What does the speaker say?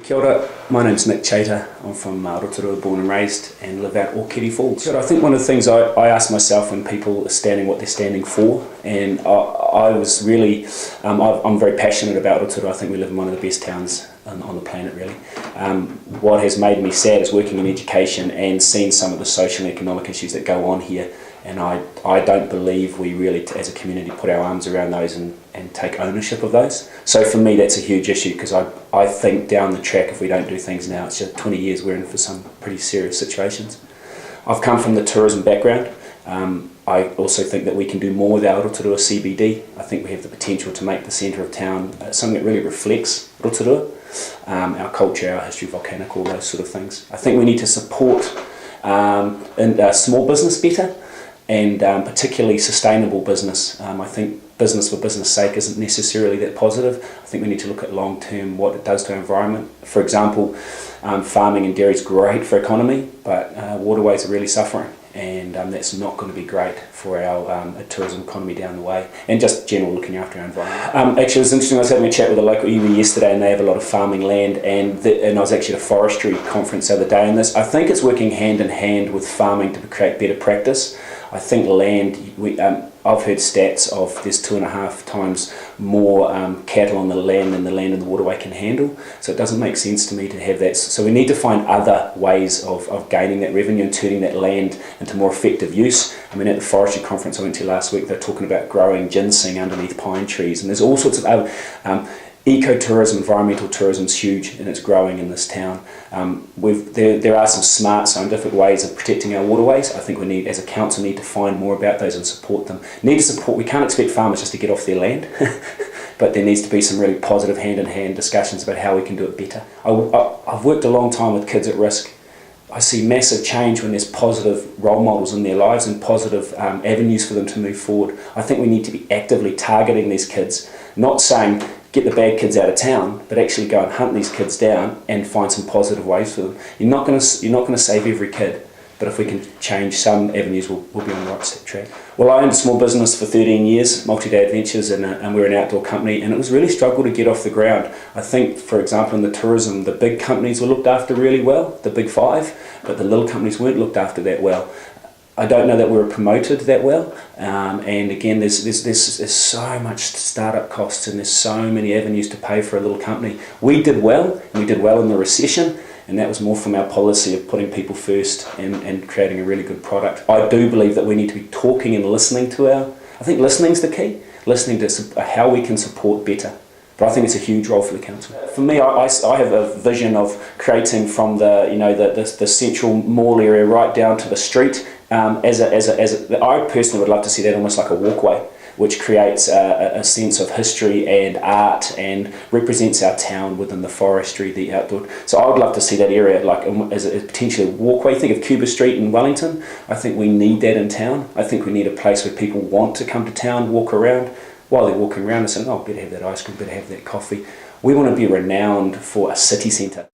Kia ora, my name's Nick Chater. I'm from Rotorua, born and raised, and live out Orchiddy Falls. I think one of the things I ask myself when people are standing what they're standing for, and I was really, I'm very passionate about Rotorua. I think we live in one of the best towns on the planet, really. What has made me sad is working in education and seeing some of the social and economic issues that go on here, and I don't believe we really, as a community, put our arms around those and take ownership of those. So for me, that's a huge issue, because I think down the track, if we don't do things now, it's just 20 years we're in for some pretty serious situations. I've come from the tourism background. I also think that we can do more with our Rotorua CBD. I think we have the potential to make the centre of town something that really reflects Rotorua, our culture, our history, volcanic, all those sort of things. I think we need to support small business better, and particularly sustainable business. I think business for business sake isn't necessarily that positive. I think we need to look at long term what it does to our environment. For example, farming and dairy is great for economy, but waterways are really suffering, and that's not going to be great for our tourism economy down the way, and just general looking after our environment. Actually, it was interesting. I was having a chat with a local iwi yesterday, and they have a lot of farming land, and I was actually at a forestry conference the other day, and I think it's working hand in hand with farming to create better practice. I think land, I've heard stats of there's 2.5 times more cattle on the land than the land in the waterway can handle, so it doesn't make sense to me to have that. So we need to find other ways of gaining that revenue and turning that land into more effective use. I mean, at the forestry conference I went to last week, they're talking about growing ginseng underneath pine trees, and there's all sorts of other ecotourism, environmental tourism is huge, and it's growing in this town. There are some smart scientific ways of protecting our waterways. I think we need, as a council, need to find more about those and support them. We can't expect farmers just to get off their land, but there needs to be some really positive hand-in-hand discussions about how we can do it better. I've worked a long time with kids at risk. I see massive change when there's positive role models in their lives and positive avenues for them to move forward. I think we need to be actively targeting these kids, not saying get the bad kids out of town, but actually go and hunt these kids down and find some positive ways for them. You're not going to save every kid, but if we can change some avenues, we'll be on the right track. Well, I owned a small business for 13 years, Multi-Day Adventures, and we're an outdoor company, and it was really struggled to get off the ground. I think, for example, in the tourism, the big companies were looked after really well, the big five, but the little companies weren't looked after that well. I don't know that we were promoted that well, and again, there's so much startup costs, and there's so many avenues to pay for a little company. We did well, and we did well in the recession, and that was more from our policy of putting people first and creating a really good product. I do believe that we need to be talking and listening to I think listening's the key, listening to how we can support better. But I think it's a huge role for the council. For me, I have a vision of creating from the central mall area right down to the street. I personally would love to see that almost like a walkway, which creates a sense of history and art and represents our town within the forestry, the outdoor. So I would love to see that area like as a potentially a walkway. Think of Cuba Street in Wellington. I think we need that in town. I think we need a place where people want to come to town, walk around. While they're walking around and saying, oh, better have that ice cream, better have that coffee. We want to be renowned for a city centre.